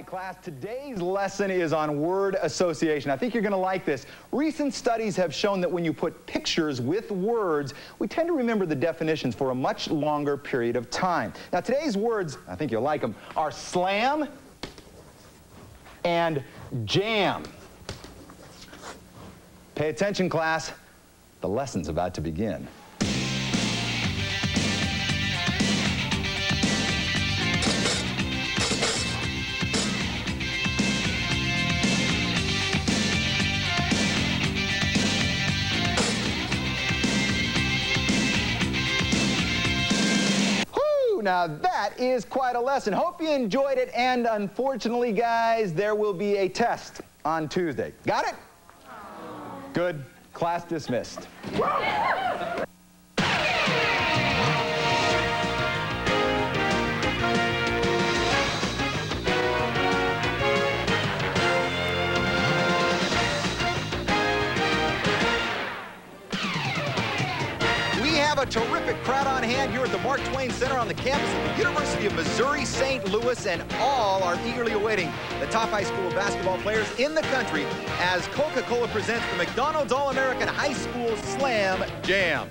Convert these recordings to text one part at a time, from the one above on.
Class, today's lesson is on word association. I think you're going to like this. Recent studies have shown that when you put pictures with words, we tend to remember the definitions for a much longer period of time. Now, today's words, I think you'll like them, are slam and jam. Pay attention, class. The lesson's about to begin. Now that is quite a lesson. Hope you enjoyed it, and unfortunately, guys, there will be a test on Tuesday. Got it? Good. Class dismissed. A terrific crowd on hand here at the Mark Twain Center on the campus of the University of Missouri St. Louis, and all are eagerly awaiting the top high school basketball players in the country as Coca-Cola presents the McDonald's All-American High School Slam Jam.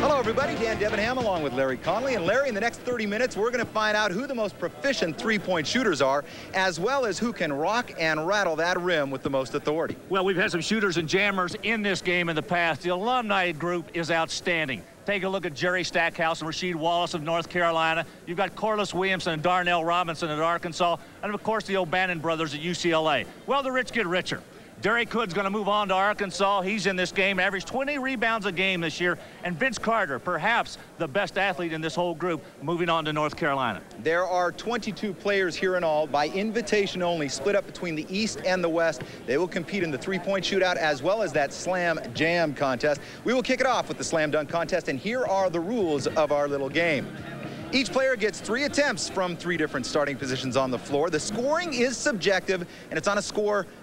Hello, everybody. Dan Debenham along with Larry Conley. And Larry, in the next 30 minutes, we're going to find out who the most proficient three-point shooters are, as well as who can rock and rattle that rim with the most authority. Well, we've had some shooters and jammers in this game in the past. The alumni group is outstanding. Take a look at Jerry Stackhouse and Rasheed Wallace of North Carolina. You've got Corliss Williamson and Darnell Robinson at Arkansas. And, of course, the O'Bannon brothers at UCLA. Well, the rich get richer. Derek Hood's going to move on to Arkansas. He's in this game, averaged 20 rebounds a game this year. And Vince Carter, perhaps the best athlete in this whole group, moving on to North Carolina. There are 22 players here in all, by invitation only, split up between the East and the West. They will compete in the three-point shootout as well as that slam jam contest. We will kick it off with the slam dunk contest, and here are the rules of our little game. Each player gets 3 attempts from 3 different starting positions on the floor. The scoring is subjective, and it's on a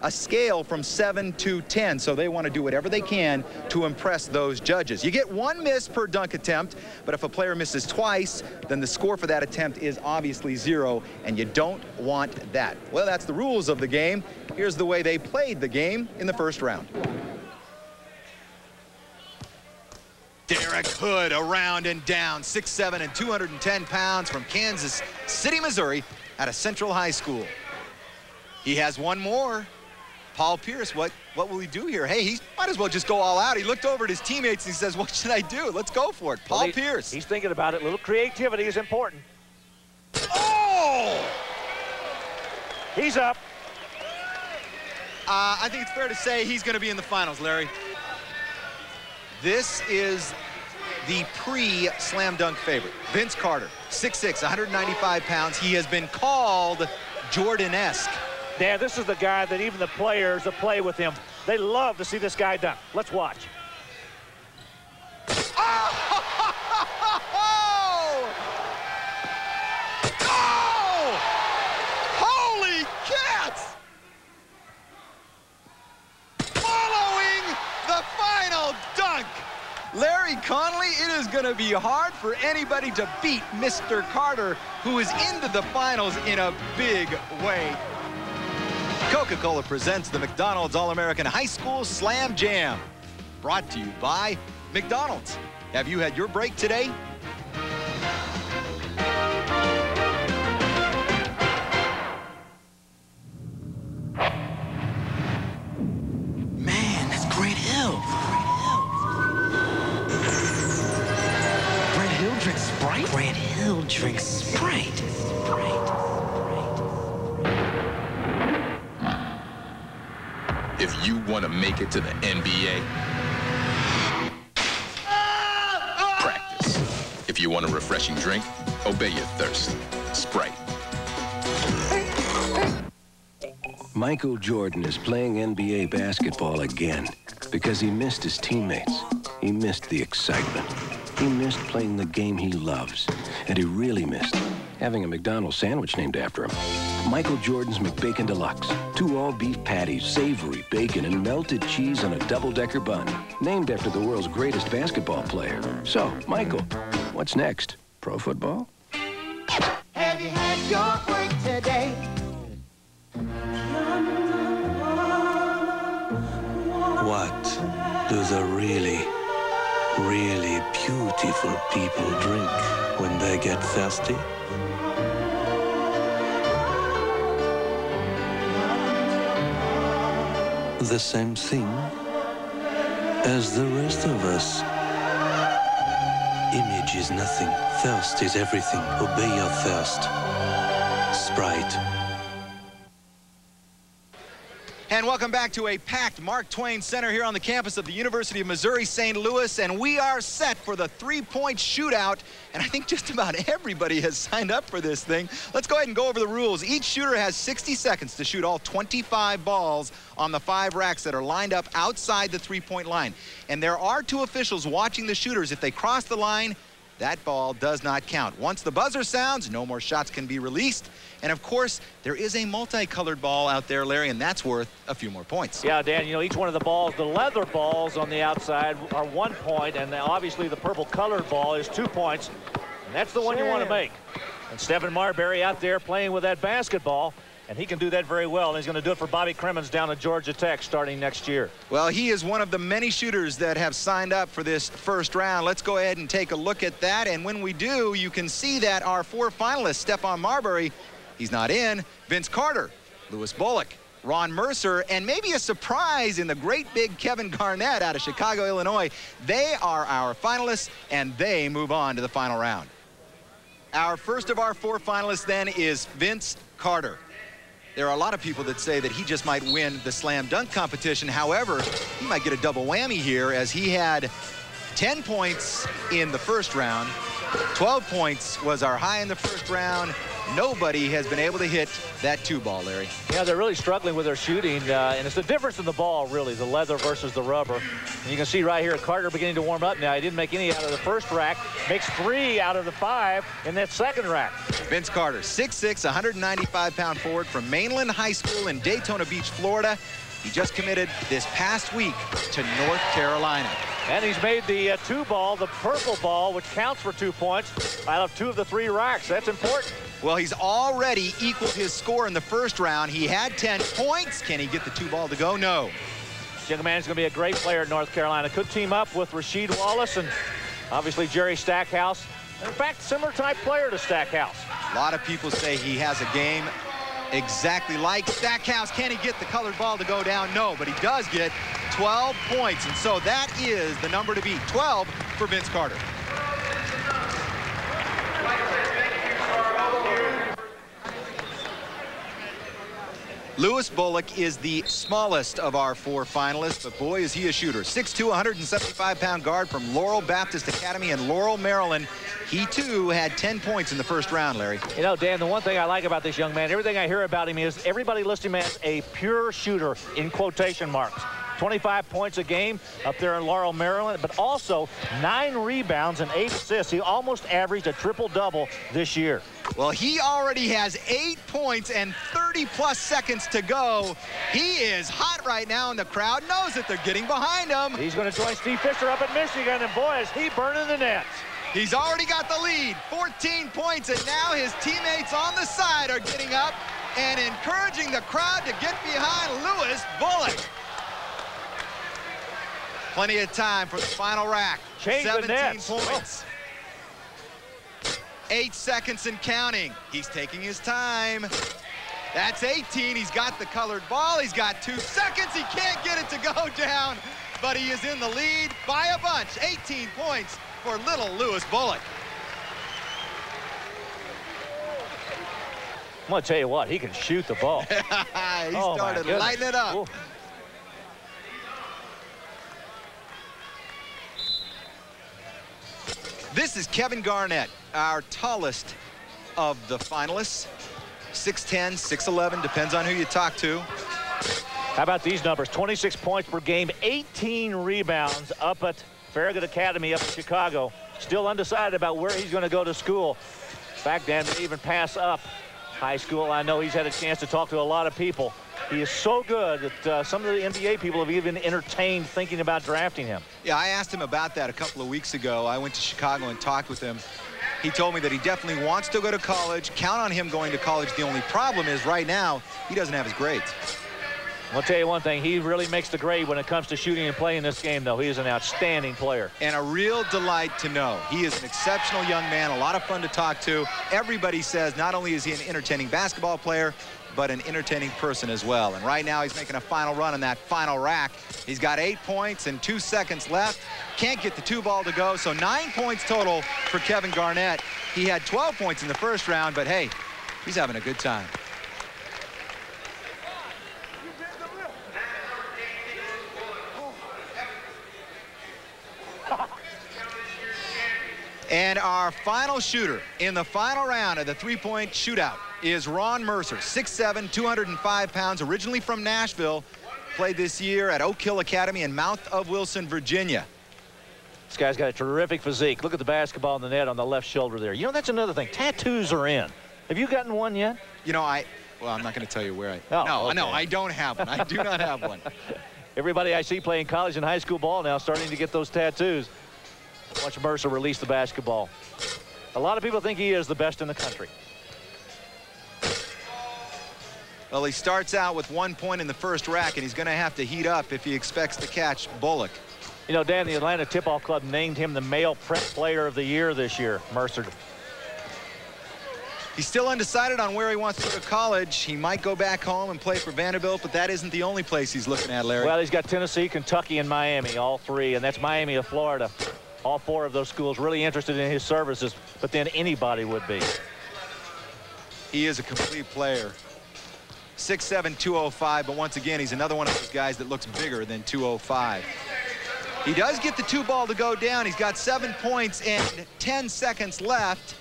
scale from 7 to 10, so they want to do whatever they can to impress those judges. You get 1 miss per dunk attempt, but if a player misses twice, then the score for that attempt is obviously 0, and you don't want that. Well, that's the rules of the game. Here's the way they played the game in the first round. Derek Hood around and down, 6'7" and 210 pounds from Kansas City, Missouri, out of Central High School. He has one more. Paul Pierce, what will he do here? Hey, he might as well just go all out. He looked over at his teammates and he says, what should I do? Let's go for it. Paul Pierce. He's thinking about it. A little creativity is important. Oh! He's up. I think it's fair to say he's going to be in the finals, Larry. This is the pre-slam dunk favorite. Vince Carter, 6'6", 195 pounds. He has been called Jordan-esque. Dan, this is the guy that even the players that play with him, they love to see this guy dunk. Let's watch. Oh! Oh! Holy cats! Following the final dunk. Larry Conley, it is going to be hard for anybody to beat Mr. Carter, who is into the finals in a big way. Coca-Cola presents the McDonald's All-American High School Slam Jam. Brought to you by McDonald's. Have you had your break today? Man, that's Grant Hill. Grant Hill drinks Sprite? Grant Hill drinks Sprite. If you want to make it to the NBA, practice. If you want a refreshing drink, obey your thirst. Sprite. Michael Jordan is playing NBA basketball again because he missed his teammates. He missed the excitement. He missed playing the game he loves. And he really missed having a McDonald's sandwich named after him. Michael Jordan's McBacon Deluxe. 2 all-beef patties, savory bacon, and melted cheese on a double-decker bun. Named after the world's greatest basketball player. So, Michael, what's next? Pro football? Have you had your break today? do the really, really beautiful people drink when they get thirsty? The same thing as the rest of us. Image is nothing. Thirst is everything. Obey your thirst. Sprite. And welcome back to a packed Mark Twain Center here on the campus of the University of Missouri St. Louis, and we are set for the three-point shootout, and I think just about everybody has signed up for this thing. Let's go ahead and go over the rules. Each shooter has 60 seconds to shoot all 25 balls on the 5 racks that are lined up outside the three-point line. And there are 2 officials watching the shooters. If they cross the line, that ball does not count. Once the buzzer sounds, no more shots can be released. And of course, there is a multicolored ball out there, Larry, and that's worth a few more points. Yeah, Dan, you know, each one of the balls, the leather balls on the outside are 1 point, and obviously the purple colored ball is 2 points. And that's the one you want to make. And Stephen Marbury out there playing with that basketball. And he can do that very well. And he's going to do it for Bobby Crimmins down at Georgia Tech starting next year. Well, he is one of the many shooters that have signed up for this first round. Let's go ahead and take a look at that. And when we do, you can see that our 4 finalists, Stephon Marbury, he's not in. Vince Carter, Louis Bullock, Ron Mercer, and maybe a surprise in the great big Kevin Garnett out of Chicago, Illinois. They are our finalists, and they move on to the final round. Our first of our 4 finalists then is Vince Carter. There are a lot of people that say that he just might win the slam dunk competition. However, he might get a double whammy here, as he had 10 points in the first round. 12 points was our high in the first round. Nobody has been able to hit that 2-ball, Larry. Yeah, they're really struggling with their shooting, and it's the difference in the ball, really, the leather versus the rubber. And you can see right here, Carter beginning to warm up now. He didn't make any out of the first rack, makes 3 out of the 5 in that second rack. Vince Carter, 6'6", 195-pound forward from Mainland High School in Daytona Beach, Florida. He just committed this past week to North Carolina. And he's made the 2-ball, the purple ball, which counts for 2 points, out of 2 of the 3 racks. That's important. Well, he's already equaled his score in the first round. He had 10 points. Can he get the 2-ball to go? No. This young man is going to be a great player at North Carolina. Could team up with Rasheed Wallace and obviously Jerry Stackhouse. In fact, similar type player to Stackhouse. A lot of people say he has a game exactly like Stackhouse. Can he get the colored ball to go down? No, but he does get 12 points. And so that is the number to beat, 12 for Vince Carter. Louis Bullock is the smallest of our 4 finalists, but boy, is he a shooter. 6'2", 175-pound guard from Laurel Baptist Academy in Laurel, Maryland. He, too, had 10 points in the first round, Larry. You know, Dan, the one thing I like about this young man, everything I hear about him is everybody lists him as a pure shooter, in quotation marks. 25 points a game up there in Laurel, Maryland, but also 9 rebounds and 8 assists. He almost averaged a triple-double this year. Well, he already has 8 points and 30-plus seconds to go. He is hot right now, and the crowd knows that they're getting behind him. He's going to join Steve Fisher up at Michigan, and boy, is he burning the nets. He's already got the lead, 14 points, and now his teammates on the side are getting up and encouraging the crowd to get behind Louis Bullock. Plenty of time for the final rack. 17 points. 8 seconds and counting. He's taking his time. That's 18. He's got the colored ball. He's got 2 seconds. He can't get it to go down, but he is in the lead by a bunch. 18 points for little Louis Bullock. I'm going to tell you what, he can shoot the ball. He started lighting it up. Ooh. This is Kevin Garnett, our tallest of the finalists. 6'10", 6'11", depends on who you talk to. How about these numbers? 26 points per game, 18 rebounds up at Farragut Academy up in Chicago. Still undecided about where he's going to go to school. In fact, Dan may even pass up high school. I know he's had a chance to talk to a lot of people. He is so good that some of the NBA people have even entertained thinking about drafting him. Yeah, I asked him about that a couple of weeks ago. I went to Chicago and talked with him. He told me that he definitely wants to go to college. Count on him going to college. The only problem is right now he doesn't have his grades. I'll tell you one thing, he really makes the grade when it comes to shooting and playing this game, though. He is an outstanding player. And a real delight to know. He is an exceptional young man, a lot of fun to talk to. Everybody says not only is he an entertaining basketball player, but an entertaining person as well. And right now he's making a final run on that final rack. He's got 8 points and 2 seconds left. Can't get the 2-ball to go, so 9 points total for Kevin Garnett. He had 12 points in the first round, but hey, he's having a good time. And our final shooter in the final round of the three-point shootout is Ron Mercer, 6'7", 205 pounds, originally from Nashville, played this year at Oak Hill Academy in Mouth of Wilson, Virginia. This guy's got a terrific physique. Look at the basketball in the net on the left shoulder there. You know, that's another thing. Tattoos are in. Have you gotten one yet? You know, well, I'm not going to tell you where I... Oh, no, I don't have one. I do not have one. Everybody I see playing college and high school ball now starting to get those tattoos. Watch Mercer release the basketball. A lot of people think he is the best in the country. Well, he starts out with 1 point in the first rack, and he's going to have to heat up if he expects to catch Bullock. You know, Dan, the Atlanta Tip-Off Club named him the male prep player of the year this year, Mercer. He's still undecided on where he wants to go to college. He might go back home and play for Vanderbilt, but that isn't the only place he's looking at, Larry. Well, he's got Tennessee, Kentucky, and Miami, all three, and that's Miami of Florida. All four of those schools really interested in his services, but then anybody would be. He is a complete player. 6'7", 205, but once again, he's another one of those guys that looks bigger than 205. He does get the 2-ball to go down. He's got 7 points and 10 seconds left.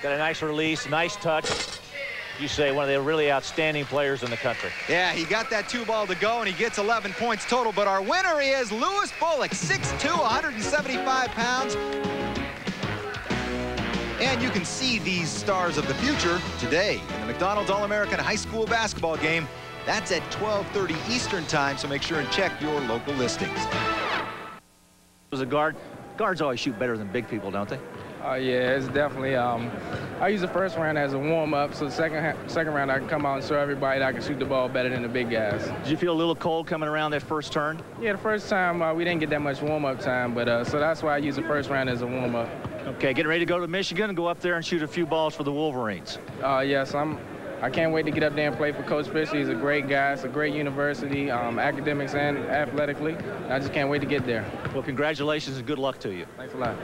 Got a nice release, nice touch. You say one of the really outstanding players in the country. Yeah, he got that 2-ball to go, and he gets 11 points total. But our winner is Louis Bullock, 6'2", 175 pounds. And you can see these stars of the future today in the McDonald's All-American High School basketball game. That's at 12:30 Eastern time, so make sure and check your local listings. As a guard, guards always shoot better than big people, don't they? Yeah, it's definitely, I use the first round as a warm-up, so the second round I can come out and show everybody that I can shoot the ball better than the big guys. Did you feel a little cold coming around that first turn? Yeah, the first time we didn't get that much warm-up time, but so that's why I use the first round as a warm-up. Okay, getting ready to go to Michigan and go up there and shoot a few balls for the Wolverines. Yes, I can't wait to get up there and play for Coach Fisher. He's a great guy. It's a great university, academics and athletically. I just can't wait to get there. Well, congratulations and good luck to you. Thanks a lot.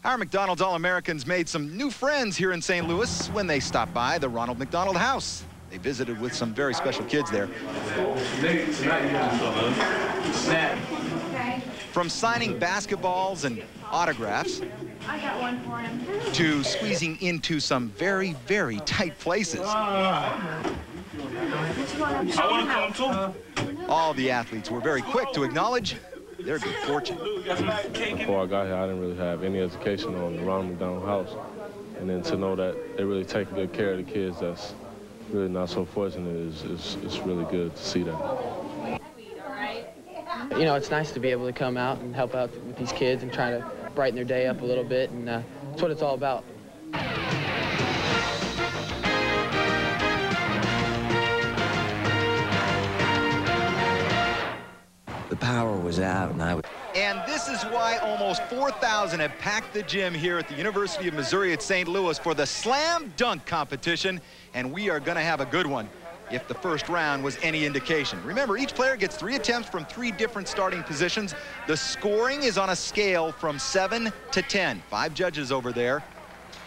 Our McDonald's All-Americans made some new friends here in St. Louis when they stopped by the Ronald McDonald House. They visited with some very special kids there. From signing basketballs and autographs I got one for him. to squeezing into some very, very tight places. All the athletes were very quick to acknowledge their good fortune. Before I got here, I didn't really have any education on the Ronald McDonald House. And then to know that they really take good care of the kids that's really not so fortunate is really good to see that. You know, it's nice to be able to come out and help out with these kids and try to brighten their day up a little bit, and that's what it's all about. The power was out, And this is why almost 4,000 have packed the gym here at the University of Missouri at St. Louis for the slam dunk competition, and we are going to have a good one if the first round was any indication. Remember, each player gets 3 attempts from 3 different starting positions. The scoring is on a scale from 7 to 10. 5 judges over there.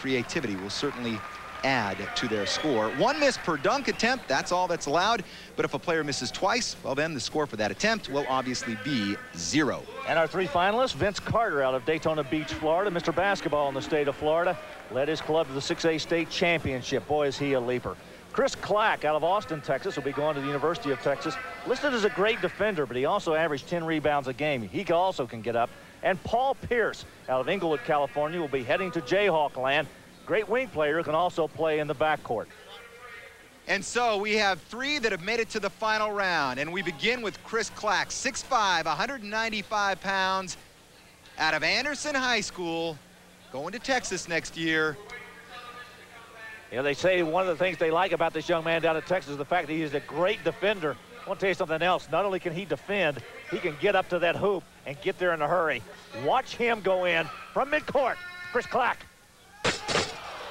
Creativity will certainly add to their score. 1 miss per dunk attempt, that's all that's allowed. But if a player misses twice, well then the score for that attempt will obviously be 0. And our 3 finalists, Vince Carter out of Daytona Beach, Florida, Mr. Basketball in the state of Florida, led his club to the 6A state championship. Boy, is he a leaper. Chris Clack out of Austin, Texas, will be going to the University of Texas. Listed as a great defender, but he also averaged 10 rebounds a game. He also can get up. And Paul Pierce out of Inglewood, California, will be heading to Jayhawk land. Great wing player who can also play in the backcourt. And so we have 3 that have made it to the final round. And we begin with Chris Clack, 6'5", 195 pounds, out of Anderson High School, going to Texas next year. You know, they say one of the things they like about this young man down in Texas is the fact that he is a great defender. I want to tell you something else. Not only can he defend, he can get up to that hoop and get there in a hurry. Watch him go in from midcourt. Chris Clack.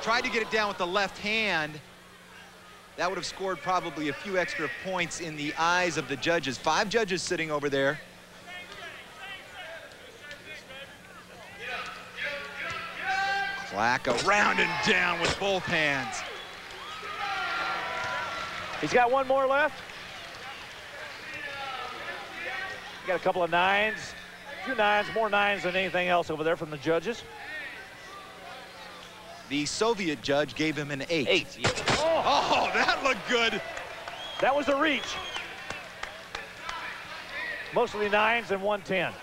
Tried to get it down with the left hand. That would have scored probably a few extra points in the eyes of the judges. 5 judges sitting over there. Clack around and down with both hands. He's got one more left. Got a couple of 9s. A few 9s, more 9s than anything else over there from the judges. The Soviet judge gave him an 8. 8. Yeah. Oh, that looked good. That was a reach. Mostly 9s and 1 10.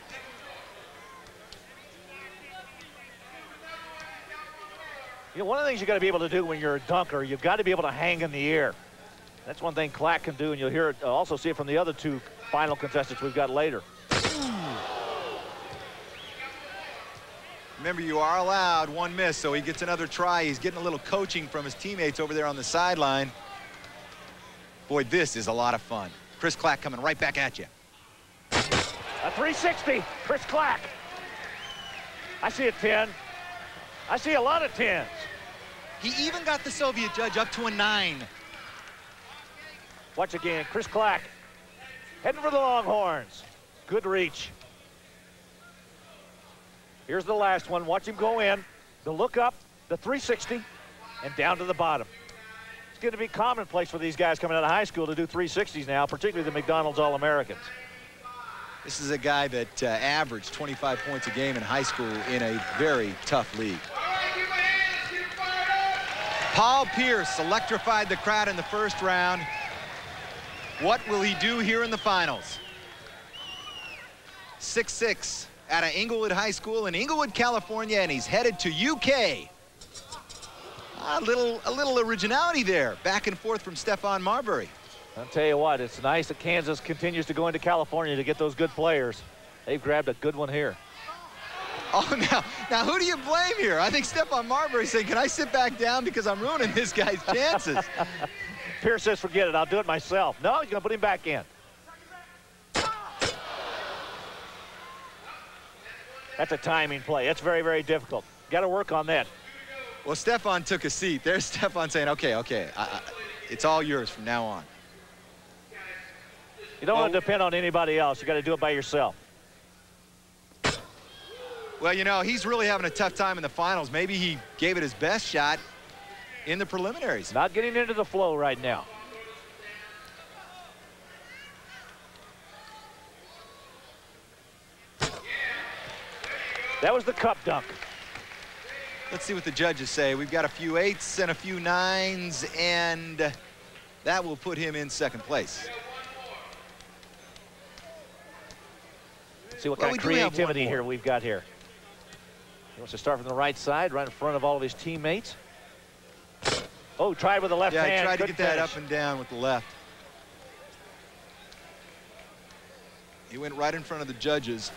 You know, one of the things you got to be able to do when you're a dunker, you've got to be able to hang in the air. That's one thing Clack can do, and you'll hear it, also see it from the other 2 final contestants we've got later. Remember, you are allowed 1 miss, so he gets another try. He's getting a little coaching from his teammates over there on the sideline. Boy, this is a lot of fun. Chris Clack coming right back at you. A 360, Chris Clack. I see a 10. I see a lot of 10s. He even got the Soviet judge up to a 9. Watch again, Chris Clack heading for the Longhorns. Good reach. Here's the last one. Watch him go in, the look up, the 360, and down to the bottom. It's going to be commonplace for these guys coming out of high school to do 360s now, particularly the McDonald's All-Americans. This is a guy that averaged 25 points a game in high school in a very tough league. Paul Pierce electrified the crowd in the first round. What will he do here in the finals? 6'6", out of Inglewood High School in Inglewood, California, and he's headed to UK. A little originality there, back and forth from Stephon Marbury. I'll tell you what, it's nice that Kansas continues to go into California to get those good players. They've grabbed a good one here. Oh, now who do you blame here? I think Stephon Marbury saying, can I sit back down because I'm ruining this guy's chances? Pierce says, forget it, I'll do it myself. No, he's going to put him back in. That's a timing play. That's very, very difficult. Got to work on that. Well, Stephon took a seat. There's Stephon saying, okay, it's all yours from now on. You don't want to depend on anybody else. You got to do it by yourself. Well, you know, he's really having a tough time in the finals. Maybe he gave it his best shot in the preliminaries. Not getting into the flow right now. That was the cup dunk. Let's see what the judges say. We've got a few 8s and a few 9s, and that will put him in second place. See what kind of creativity here we've got here. He wants to start from the right side, right in front of all of his teammates. Oh, tried with the left hand. Yeah, he tried to Good get that finish. up and down with the left. He went right in front of the judges.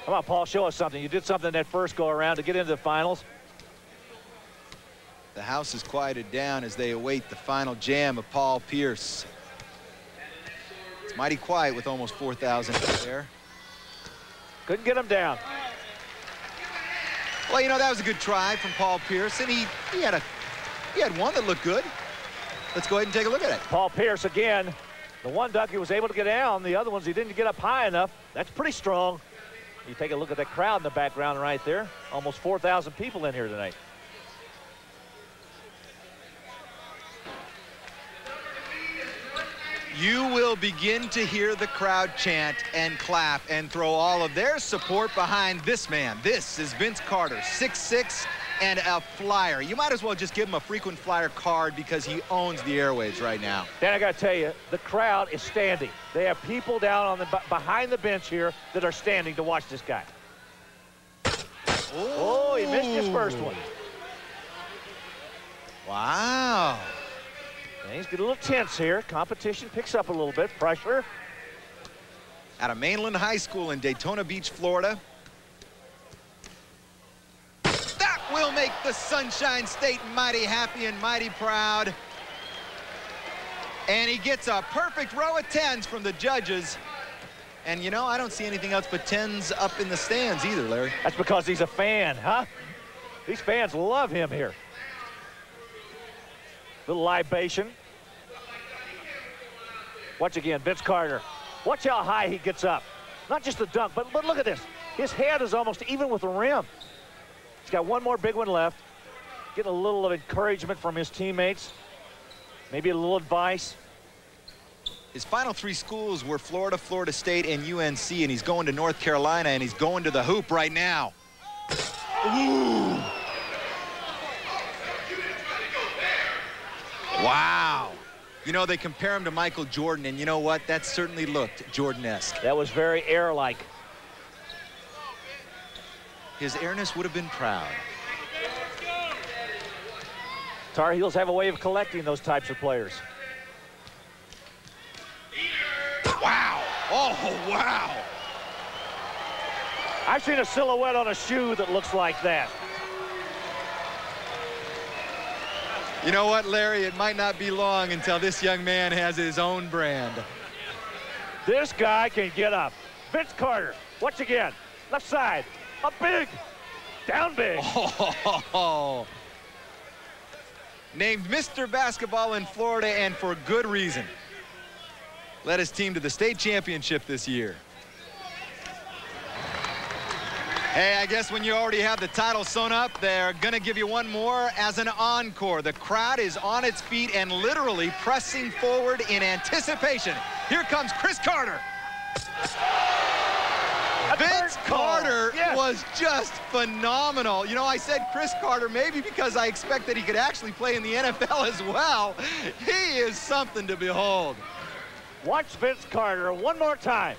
Come on, Paul, show us something. You did something that first go around to get into the finals. The house is quieted down as they await the final jam of Paul Pierce. It's mighty quiet with almost 4,000 there. Couldn't get him down. Well, you know, that was a good try from Paul Pierce, and he had one that looked good. Let's go ahead and take a look at it. Paul Pierce again. The one dunk he was able to get down. The other ones he didn't get up high enough. That's pretty strong. You take a look at that crowd in the background right there. Almost 4,000 people in here tonight. You will begin to hear the crowd chant and clap and throw all of their support behind this man. This is Vince Carter, 6'6", and a flyer. You might as well just give him a frequent flyer card because he owns the airwaves right now. Dan, I got to tell you, the crowd is standing. They have people down on the behind the bench here that are standing to watch this guy. Oh, he missed his first one. Wow. And he's getting a little tense here. Competition picks up a little bit. Pressure. Out of Mainland High School in Daytona Beach, Florida. That will make the Sunshine State mighty happy and mighty proud. And he gets a perfect row of 10s from the judges. And, you know, I don't see anything else but 10s up in the stands either, Larry. That's because he's a fan, huh? These fans love him here. Little libation. Watch again, Vince Carter. Watch how high he gets up. Not just the dunk, but look at this. His head is almost even with the rim. He's got one more big one left. Getting a little of encouragement from his teammates. Maybe a little advice. His final 3 schools were Florida, Florida State, and UNC, and he's going to North Carolina, and he's going to the hoop right now. Ooh. Wow. You know, they compare him to Michael Jordan, and you know what? That certainly looked Jordan-esque. That was very air-like. His airness would have been proud. Tar Heels have a way of collecting those types of players. Wow. Oh, wow. I've seen a silhouette on a shoe that looks like that. You know what, Larry? It might not be long until this young man has his own brand. This guy can get up. Vince Carter, watch again. Left side, up big, down big. Oh. Named Mr. Basketball in Florida, and for good reason. Led his team to the state championship this year. Hey, I guess when you already have the title sewn up, they're gonna give you one more as an encore. The crowd is on its feet and literally pressing forward in anticipation. Here comes Chris Carter. Vince Carter was just phenomenal. You know, I said Chris Carter maybe because I expect that he could actually play in the NFL as well. He is something to behold. Watch Vince Carter one more time.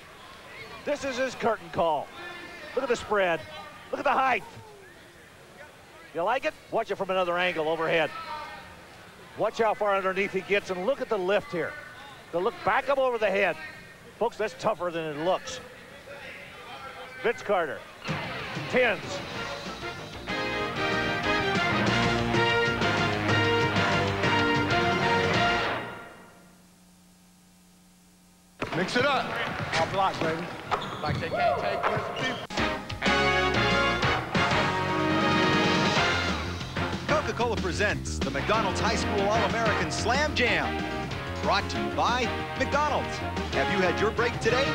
This is his curtain call. Look at the spread. Look at the height. You like it? Watch it from another angle overhead. Watch how far underneath he gets, and look at the lift here. The look back up over the head. Folks, that's tougher than it looks. Vince Carter, 10s. Mix it up. I'll block, baby. Like they can't take this. Coca-Cola presents the McDonald's High School All-American Slam Jam. Brought to you by McDonald's. Have you had your break today?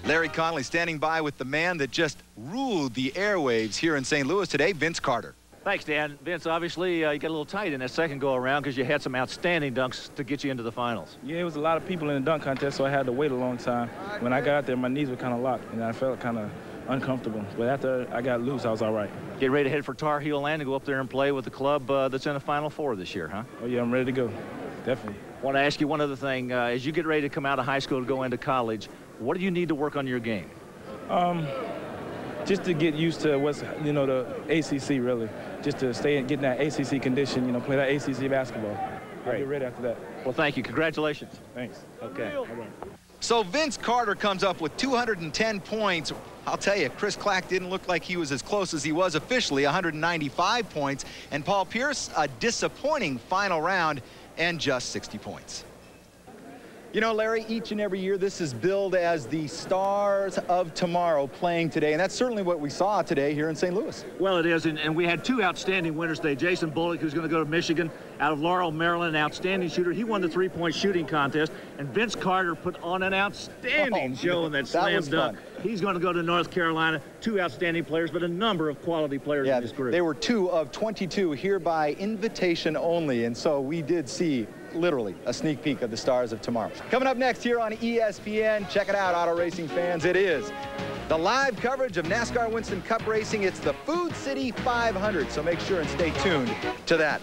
Larry Connolly standing by with the man that just ruled the airwaves here in St. Louis today, Vince Carter. Thanks, Dan. Vince, obviously, you got a little tight in that second go-around because you had some outstanding dunks to get you into the finals. Yeah, it was a lot of people in the dunk contest, so I had to wait a long time. When I got out there, my knees were kind of locked, and I felt kind of uncomfortable. But after I got loose, I was all right. Get ready to head for Tar Heel Land to go up there and play with the club that's in the Final Four this year, huh? Oh, yeah, I'm ready to go. Definitely. I want to ask you one other thing. As you get ready to come out of high school to go into college, what do you need to work on your game? Just to get used to what's, you know, the ACC, really. Just to stay and get in that ACC condition, you know, play that ACC basketball. Great. I'll get ready after that. Well, thank you. Congratulations. Thanks. Okay. So Vince Carter comes up with 210 points. I'll tell you, Chris Clack didn't look like he was as close as he was officially, 195 points. And Paul Pierce, a disappointing final round and just 60 points. You know, Larry, each and every year this is billed as the stars of tomorrow playing today, and that's certainly what we saw today here in St. Louis. Well, it is, and we had 2 outstanding winners today. Jason Bullock, who's going to go to Michigan, out of Laurel, Maryland, an outstanding shooter. He won the 3-point shooting contest, and Vince Carter put on an outstanding show in that slam dunk. He's going to go to North Carolina. 2 outstanding players, but a number of quality players in this group. They were 2 of 22 here by invitation only, and so we did see literally a sneak peek of the stars of tomorrow. Coming up next here on ESPN, check it out, auto racing fans. It is the live coverage of NASCAR Winston Cup racing. It's the Food City 500, so make sure and stay tuned to that.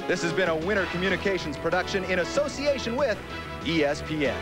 This has been a Winter Communications production in association with ESPN.